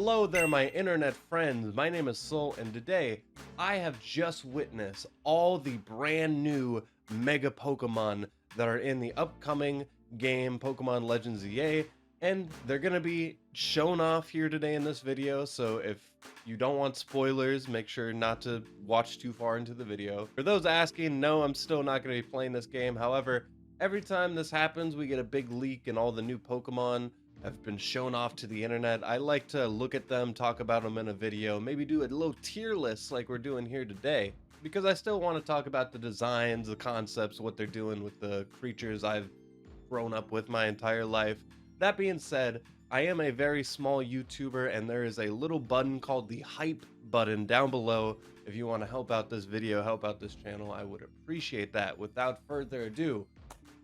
Hello there, my internet friends. My name is Soul, and today I have just witnessed all the brand new Mega Pokemon that are in the upcoming game Pokemon Legends EA, and they're gonna be shown off here today in this video. So if you don't want spoilers, make sure not to watch too far into the video. For those asking, no, I'm still not gonna be playing this game. However, every time this happens, we get a big leak and all the new Pokemon have been shown off to the internet. I like to look at them, talk about them in a video, maybe do a little tier list like we're doing here today, because I still want to talk about the designs, the concepts, what they're doing with the creatures I've grown up with my entire life. That being said, I am a very small YouTuber, and there is a little button called the hype button down below. If you want to help out this video, help out this channel, I would appreciate that. Without further ado,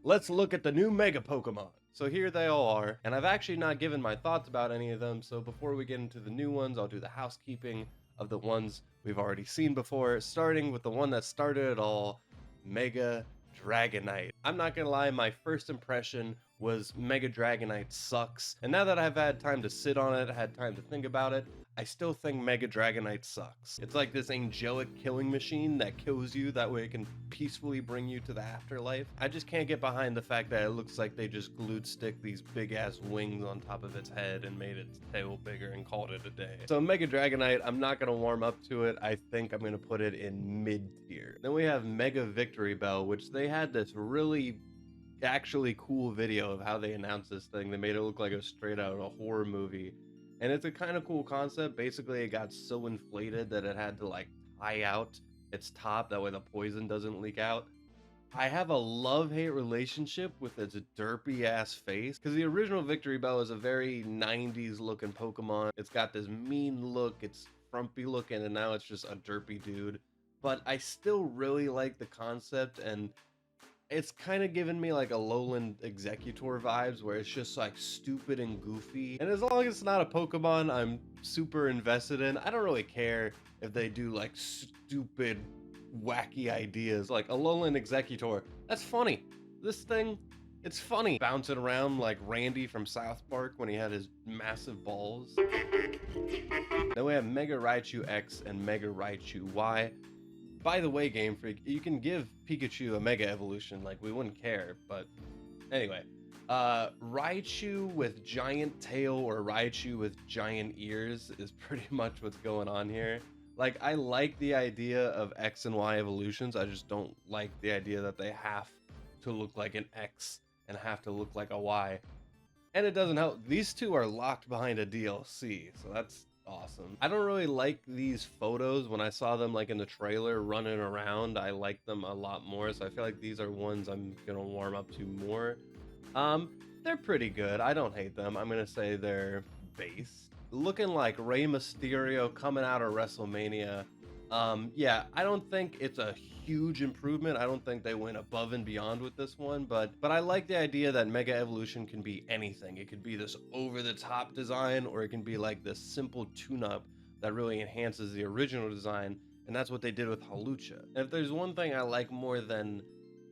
let's look at the new Mega Pokemon. So here they all are, and I've actually not given my thoughts about any of them, so before we get into the new ones, I'll do the housekeeping of the ones we've already seen before, starting with the one that started it all, Mega Dragonite. I'm not gonna lie, my first impression was Mega Dragonite sucks, and now that I've had time to sit on it, had time to think about it, I still think Mega Dragonite sucks. It's like this angelic killing machine that kills you, that way it can peacefully bring you to the afterlife. I just can't get behind the fact that it looks like they just glued stick these big ass wings on top of its head and made its tail bigger and called it a day. So Mega Dragonite, I'm not gonna warm up to it. I think I'm gonna put it in mid tier. Then we have Mega Victory Bell, which they had this really actually cool video of how they announced this thing. They made it look like it was straight out of a horror movie. And it's a kind of cool concept. Basically, it got so inflated that it had to like tie out its top, that way the poison doesn't leak out. I have a love-hate relationship with its derpy ass face, because the original Victory Bell is a very 90s looking Pokemon. It's got this mean look, it's frumpy looking, and now it's just a derpy dude. But I still really like the concept, and it's kind of giving me like a Lowland Executor vibes, where it's just like stupid and goofy. And as long as it's not a Pokemon I'm super invested in, I don't really care if they do like stupid, wacky ideas. Like a Lowland Executor, that's funny. This thing, it's funny. Bouncing around like Randy from South Park when he had his massive balls. Then we have Mega Raichu X and Mega Raichu Y. By the way, Game Freak, you can give Pikachu a Mega Evolution, like we wouldn't care, but anyway. Raichu with giant tail or Raichu with giant ears is pretty much what's going on here. Like, I like the idea of X and Y evolutions, I just don't like the idea that they have to look like an X and have to look like a Y. And it doesn't help, these two are locked behind a DLC, so that's awesome. I don't really like these photos. When I saw them like in the trailer running around, I like them a lot more, so I feel like these are ones I'm gonna warm up to more. They're pretty good. I don't hate them. I'm gonna say they're base. Looking like Rey Mysterio coming out of WrestleMania. Yeah, I don't think it's a huge improvement. I don't think they went above and beyond with this one, but I like the idea that Mega Evolution can be anything. It could be this over-the-top design, or it can be like this simple tune-up that really enhances the original design, and that's what they did with Hawlucha. And if there's one thing I like more than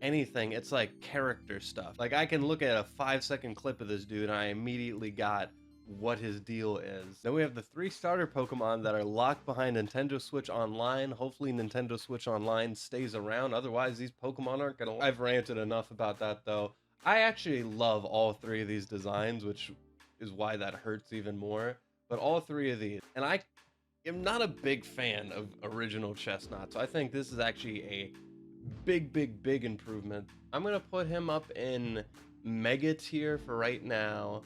anything, it's like character stuff. Like, I can look at a 5-second clip of this dude and I immediately got what his deal is. Then we have the 3 starter Pokemon that are locked behind Nintendo Switch Online. Hopefully Nintendo Switch Online stays around, otherwise these Pokemon aren't gonna... I've ranted enough about that though. I actually love all 3 of these designs, which is why that hurts even more. But all 3 of these, and I am not a big fan of original Chestnut, so I think this is actually a big improvement. I'm gonna put him up in Mega tier for right now.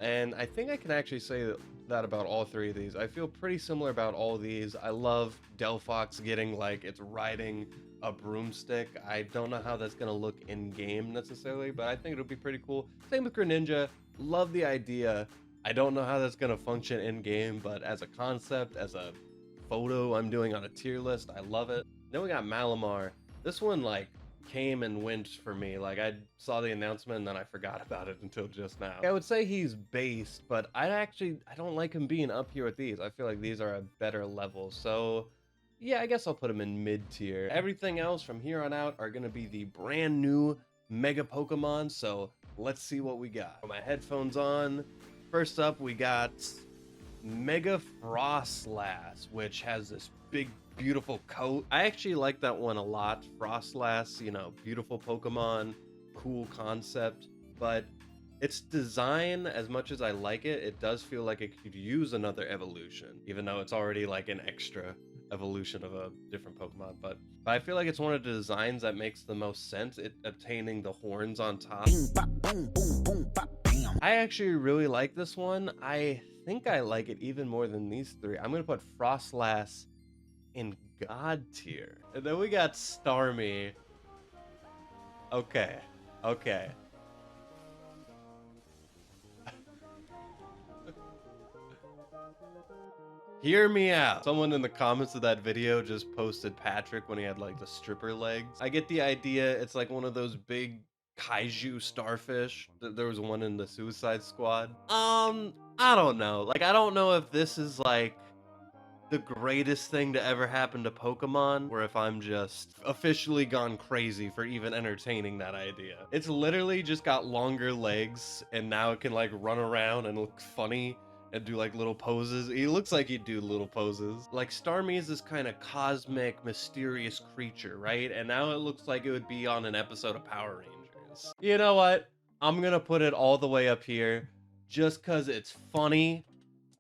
And I think I can actually say that about all 3 of these. I feel pretty similar about all of these. I love Delphox getting like it's riding a broomstick. I don't know how that's gonna look in game necessarily, but I think it'll be pretty cool. Same with Greninja. Love the idea. I don't know how that's gonna function in game, but as a concept, as a photo I'm doing on a tier list, I love it. Then we got Malamar. This one like came and went for me. Like, I saw the announcement and then I forgot about it until just now. I would say he's based, but I don't like him being up here with these. I feel like these are a better level, so yeah, I guess I'll put him in mid tier. Everything else from here on out are gonna be the brand new Mega Pokemon, so let's see what we got. Put my headphones on. First up, we got Mega Frostlass, which has this big, beautiful coat. I actually like that one a lot. Frostlass, you know, beautiful Pokemon, cool concept, but its design, as much as I like it, it does feel like it could use another evolution, even though it's already like an extra evolution of a different Pokemon. But I feel like it's one of the designs that makes the most sense, it obtaining the horns on top. I actually really like this one. I think I like it even more than these three. I'm gonna put Frostlass in God tier. And then we got Starmie. Okay. Okay. Hear me out. Someone in the comments of that video just posted Patrick when he had like the stripper legs. I get the idea. It's like one of those big kaiju starfish. There was one in the Suicide Squad. I don't know. Like, I don't know if this is like the greatest thing to ever happen to Pokemon, or if I'm just officially gone crazy for even entertaining that idea. It's literally just got longer legs, and now it can like run around and look funny and do like little poses. He looks like he'd do little poses. Like, Starmie is this kind of cosmic, mysterious creature, right? And now it looks like it would be on an episode of Power Rangers. You know what? I'm gonna put it all the way up here just because it's funny,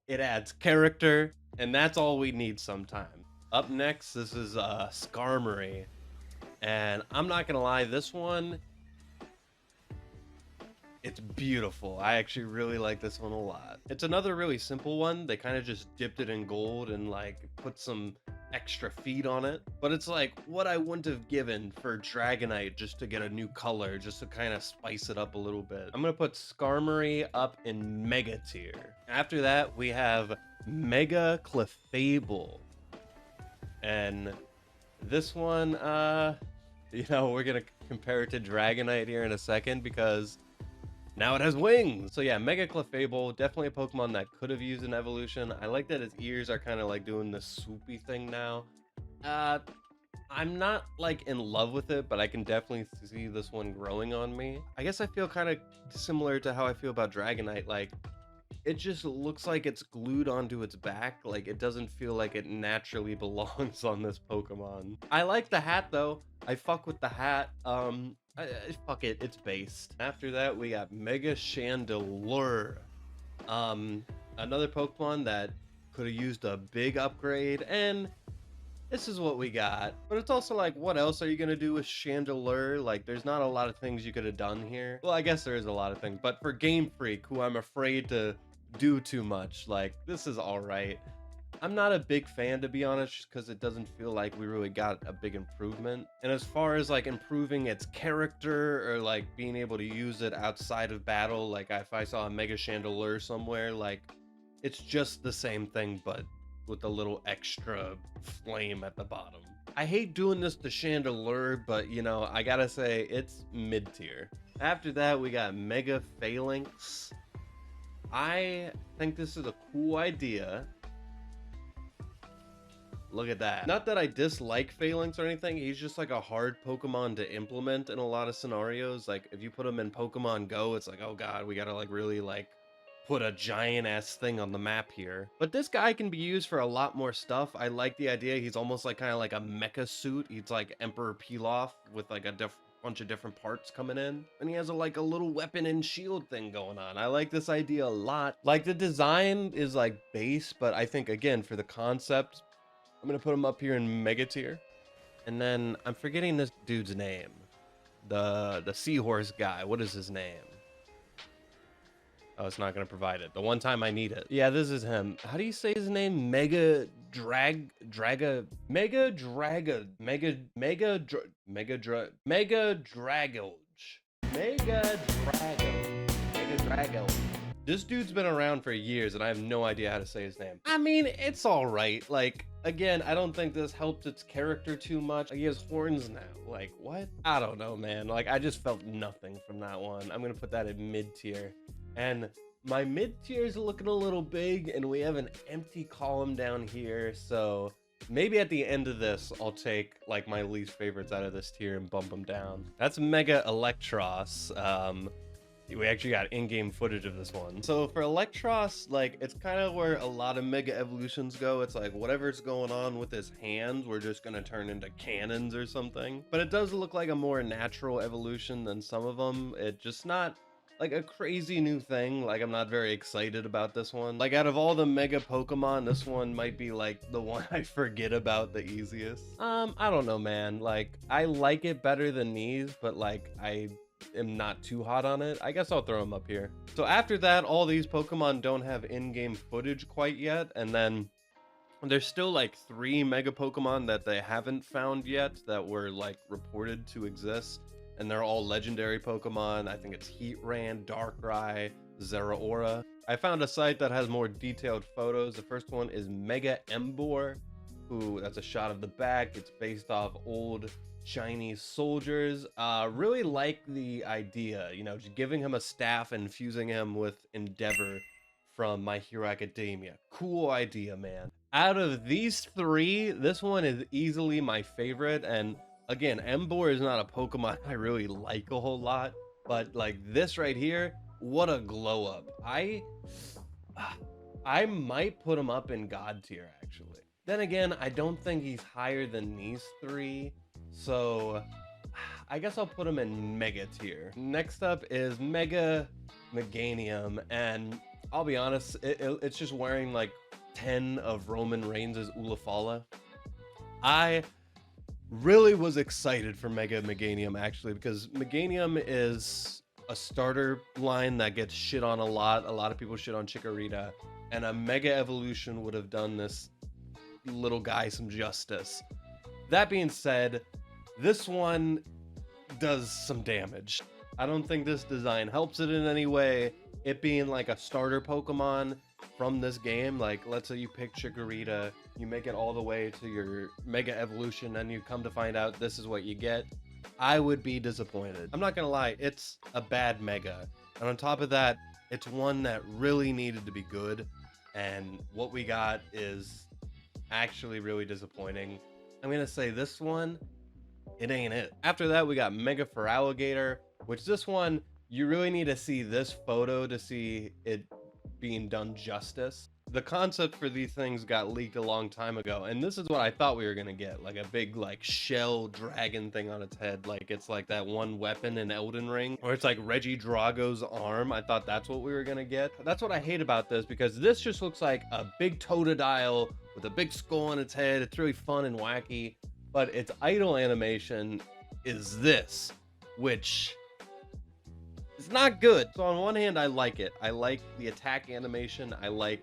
it adds character, and that's all we need sometimes. Up next, this is Skarmory, and I'm not gonna lie, this one, it's beautiful. I actually really like this one a lot. It's another really simple one. They kind of just dipped it in gold and like put some extra feet on it, but it's like what I wouldn't have given for Dragonite just to get a new color, just to kind of spice it up a little bit. I'm gonna put Skarmory up in Mega tier. After that, we have Mega Clefable, and this one, you know, we're gonna compare it to Dragonite here in a second because now it has wings. So yeah, Mega Clefable, definitely a Pokemon that could have used an evolution. I like that its ears are kind of like doing this swoopy thing now. I'm not like in love with it, but I can definitely see this one growing on me. I guess I feel kind of similar to how I feel about Dragonite. Like, it just looks like it's glued onto its back. Like, it doesn't feel like it naturally belongs on this Pokemon. I like the hat though. I fuck with the hat. Fuck it, it's based. After that, we got Mega Chandelure. Another Pokemon that could have used a big upgrade, and this is what we got. But it's also like, what else are you gonna do with Chandelure? Like, there's not a lot of things you could have done here. Well, I guess there is a lot of things, but for Game Freak, who I'm afraid to do too much, like, this is all right. I'm not a big fan, to be honest, just because it doesn't feel like we really got a big improvement. And as far as like improving its character or like being able to use it outside of battle, like if I saw a Mega Chandelure somewhere, like, it's just the same thing, but with a little extra flame at the bottom. I hate doing this to Chandelure, but you know, I gotta say, it's mid tier. After that, we got Mega Phalanx. I think this is a cool idea. Look at that. Not that I dislike Phalanx or anything, he's just like a hard Pokemon to implement in a lot of scenarios. Like, if you put him in Pokemon Go, it's like, oh god, we gotta like really like put a giant ass thing on the map here. But this guy can be used for a lot more stuff. I like the idea. He's almost like kind of like a mecha suit. He's like Emperor Pilaf with like a bunch of different parts coming in, and he has like a little weapon and shield thing going on. I like this idea a lot. Like, the design is like base, but I think again, for the concept, I'm gonna put him up here in Mega tier. And then I'm forgetting this dude's name, the seahorse guy. What is his name? Oh, it's not gonna provide it. The one time I need it. Yeah, this is him. How do you say his name? Mega Dragoge. Mega Dragoge. Mega Dragoge. This dude's been around for years, and I have no idea how to say his name. I mean, it's all right. Like, again, I don't think this helps its character too much. Like, he has horns now. Like, what? I don't know, man. Like, I just felt nothing from that one. I'm gonna put that in mid tier. And my mid tier is looking a little big, and we have an empty column down here. So maybe at the end of this, I'll take like my least favorites out of this tier and bump them down. That's Mega Electros. We actually got in-game footage of this one. So for Electros, like, it's kind of where a lot of Mega Evolutions go. It's like whatever's going on with his hands, we're just gonna turn into cannons or something. But it does look like a more natural evolution than some of them. It just not like a crazy new thing. Like, I'm not very excited about this one. Like, out of all the Mega Pokemon, this one might be like the one I forget about the easiest. I don't know, man. Like, I like it better than these, but like, I am not too hot on it. I guess I'll throw them up here. So after that, all these Pokemon don't have in-game footage quite yet, and then there's still like 3 Mega Pokemon that they haven't found yet that were like reported to exist, and they're all legendary Pokemon. I think it's Heatran, Darkrai, Zeraora. I found a site that has more detailed photos. The first one is Mega Embor, who, that's a shot of the back. It's based off old Chinese soldiers. Really like the idea, you know, just giving him a staff and infusing him with Endeavor from My Hero Academia. Cool idea, man. Out of these 3, this one is easily my favorite. And again, Emboar is not a Pokemon I really like a whole lot, but like this right here, what a glow up. I might put him up in God tier, actually. Then again, I don't think he's higher than these 3, so I guess I'll put him in Mega tier. Next up is Mega Meganium, and I'll be honest, it's just wearing like 10 of Roman Reigns' Ulafala. I really was excited for Mega Meganium, actually, because Meganium is a starter line that gets shit on a lot. A lot of people shit on Chikorita, and a Mega Evolution would have done this little guy some justice. That being said, this one does some damage. I don't think this design helps it in any way. It being like a starter Pokemon from this game, like let's say you pick Chikorita, you make it all the way to your Mega Evolution, and you come to find out this is what you get, I would be disappointed. I'm not gonna lie, it's a bad Mega. And on top of that, it's one that really needed to be good, and what we got is actually really disappointing. I'm gonna say this one, it ain't it. After that, we got Mega Feraligatr, which this one, you really need to see this photo to see it being done justice. The concept for these things got leaked a long time ago, and this is what I thought we were gonna get, like a big like shell dragon thing on its head, like it's like that one weapon in Elden Ring, or it's like Reggie Drago's arm. I thought that's what we were gonna get. That's what I hate about this, because this just looks like a big Totodile with a big skull on its head. It's really fun and wacky, but its idle animation is this, which is not good. So on one hand, I like it. I like the attack animation. I like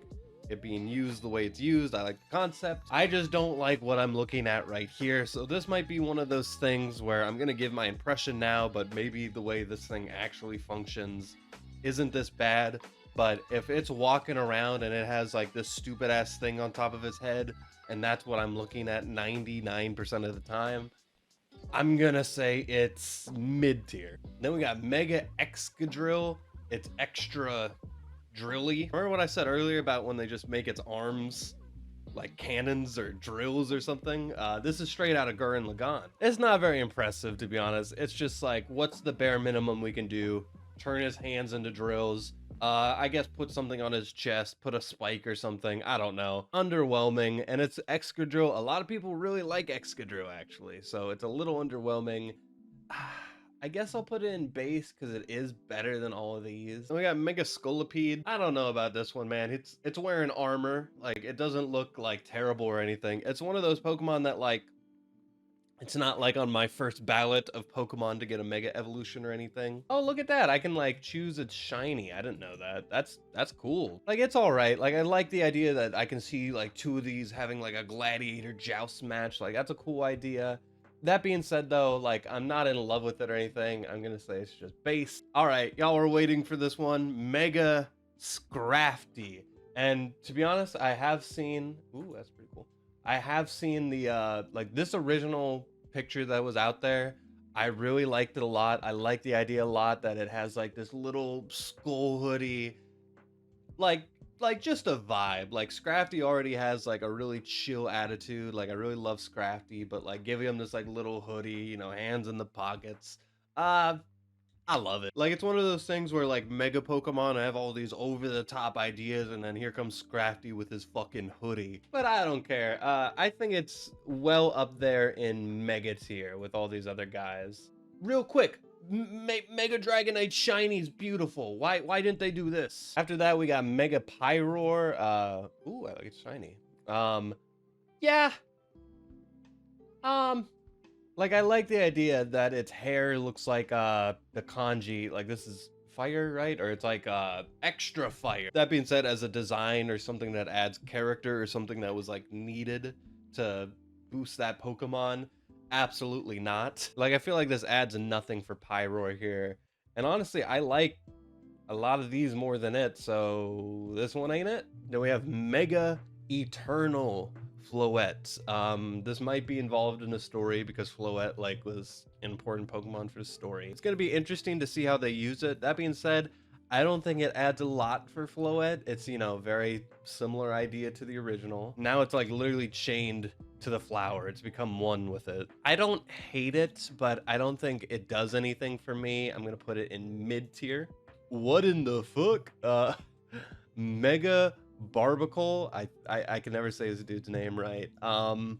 it being used the way it's used. I like the concept. I just don't like what I'm looking at right here. So this might be one of those things where I'm gonna give my impression now, but maybe the way this thing actually functions isn't this bad. But if it's walking around and it has like this stupid ass thing on top of its head, and that's what I'm looking at 99% of the time, I'm gonna say it's mid tier. Then we got Mega Excadrill. It's extra drilly. Remember what I said earlier about when they just make its arms like cannons or drills or something? This is straight out of Gurren Lagann. It's not very impressive, to be honest. It's just like, what's the bare minimum we can do? Turn his hands into drills. I guess put something on his chest, put a spike or something. I don't know. Underwhelming. And it's Excadrill. A lot of people really like Excadrill, actually. So it's a little underwhelming. I guess I'll put it in base because it is better than all of these. And we got Mega Scolipede. I don't know about this one, man. It's wearing armor. Like, it doesn't look like terrible or anything. It's one of those Pokemon that like, it's not like on my first ballot of Pokemon to get a Mega Evolution or anything. Oh, look at that. I can like choose its shiny. I didn't know that. That's cool. Like, it's all right. Like, I like the idea that I can see like 2 of these having like a gladiator joust match. Like, that's a cool idea. That being said, though, like, I'm not in love with it or anything. I'm gonna say it's just base. All right, y'all were waiting for this one. Mega Scrafty. And to be honest, I have seen, ooh, that's pretty cool. I have seen the like this original picture that was out there. I really liked it a lot. I like the idea a lot that it has like this little skull hoodie, like just a vibe. Like, Scrafty already has like a really chill attitude. Like, I really love Scrafty, but like giving him this like little hoodie, you know, hands in the pockets. I love it. Like, it's one of those things where, like, Mega Pokemon, I have all these over-the-top ideas, and then here comes Scrafty with his fucking hoodie. But I don't care. I think it's well up there in Mega tier with all these other guys. Real quick, Mega Dragonite Shiny's beautiful. Why didn't they do this? After that, we got Mega Pyroar. Ooh, I like it shiny. Yeah. Like, I like the idea that its hair looks like the kanji, like this is fire, right? Or it's like extra fire. That being said, as a design or something that adds character or something that was like needed to boost that Pokemon, absolutely not. Like, I feel like this adds nothing for Pyroar here. And honestly, I like a lot of these more than it, so this one ain't it. Then we have Mega Eternal Floette. This might be involved in a story because Floette like was an important Pokemon for the story. It's gonna be interesting to see how they use it. That being said, I don't think it adds a lot for Floette. It's, you know, very similar idea to the original. Now it's like literally chained to the flower. It's become one with it. I don't hate it, but I don't think it does anything for me. I'm gonna put it in mid tier. What in the fuck? Mega Barbacle. I can never say this dude's name right. I'm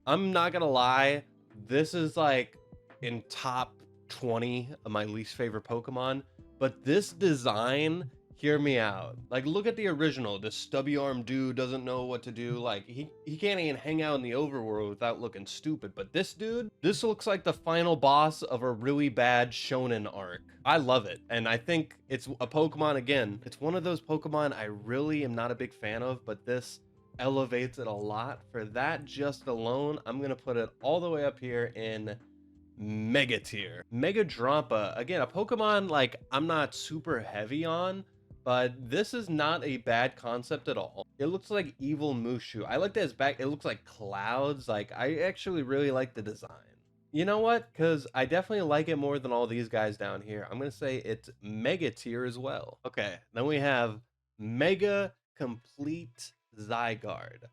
not gonna lie, this is like in top 20 of my least favorite Pokemon, but this design, hear me out. Like, look at the original. This stubby arm dude doesn't know what to do. Like, he can't even hang out in the overworld without looking stupid. But this dude, this looks like the final boss of a really bad shonen arc. I love it. And I think it's a Pokemon, again, it's one of those Pokemon I really am not a big fan of, but this elevates it a lot. For that just alone, I'm gonna put it all the way up here in Mega tier. Mega Drampa, again, a Pokemon like I'm not super heavy on, but this is not a bad concept at all. It looks like evil Mushu. I like that his back, it looks like clouds. Like, I actually really like the design. You know what? Because I definitely like it more than all these guys down here. I'm going to say it's Mega tier as well. Okay, then we have Mega Complete Zygarde.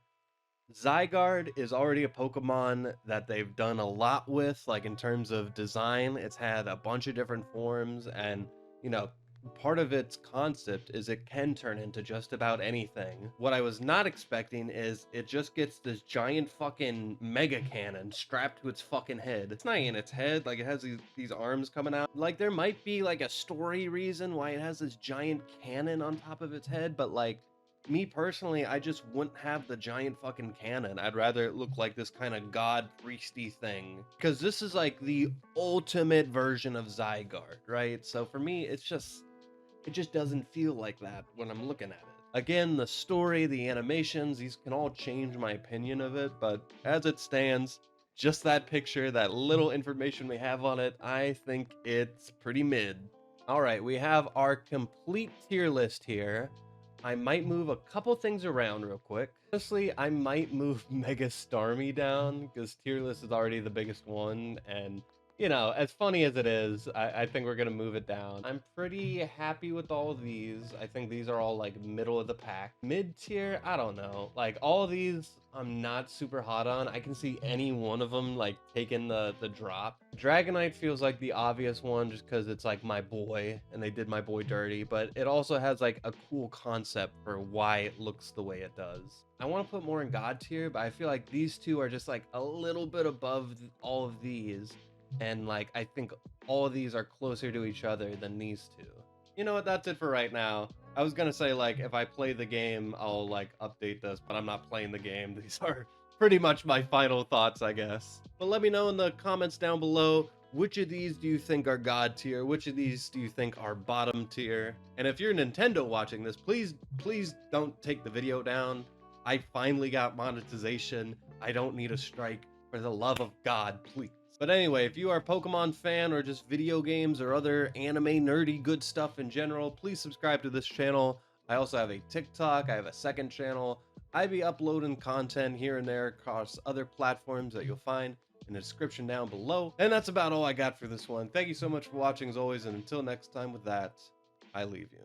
Zygarde is already a Pokemon that they've done a lot with, like in terms of design. It's had a bunch of different forms, and you know, part of its concept is it can turn into just about anything. What I was not expecting is it just gets this giant fucking mega cannon strapped to its fucking head. It's not in its head, like it has these arms coming out. Like, there might be like a story reason why it has this giant cannon on top of its head, but like, me personally, I just wouldn't have the giant fucking cannon. I'd rather it look like this kind of god priesty thing. Because this is like the ultimate version of Zygarde, right? So for me, it just doesn't feel like that when I'm looking at it. Again, the story, the animations, these can all change my opinion of it, but as it stands, just that picture, that little information we have on it, I think it's pretty mid. All right, we have our complete tier list here. I might move a couple things around real quick. Honestly, I might move Mega Starmie down because tier list is already the biggest one, and you know, as funny as it is, I think we're gonna move it down. I'm pretty happy with all of these. I think these are all like middle of the pack. Mid tier, I don't know. Like, all of these, I'm not super hot on. I can see any one of them like taking the drop. Dragonite feels like the obvious one just because it's like my boy, and they did my boy dirty. But it also has like a cool concept for why it looks the way it does. I want to put more in God tier, but I feel like these two are just like a little bit above all of these. And like, I think all of these are closer to each other than these two. You know what, that's it for right now. I was gonna say, like, if I play the game, I'll like update this, but I'm not playing the game. These are pretty much my final thoughts, I guess. But let me know in the comments down below, which of these do you think are God tier? Which of these do you think are bottom tier? And if you're Nintendo watching this, please don't take the video down. I finally got monetization. I don't need a strike. For the love of God, please. But anyway, if you are a Pokemon fan or just video games or other anime nerdy good stuff in general, please subscribe to this channel. I also have a TikTok, I have a second channel. I be uploading content here and there across other platforms that you'll find in the description down below. And that's about all I got for this one. Thank you so much for watching as always, and until next time with that, I leave you.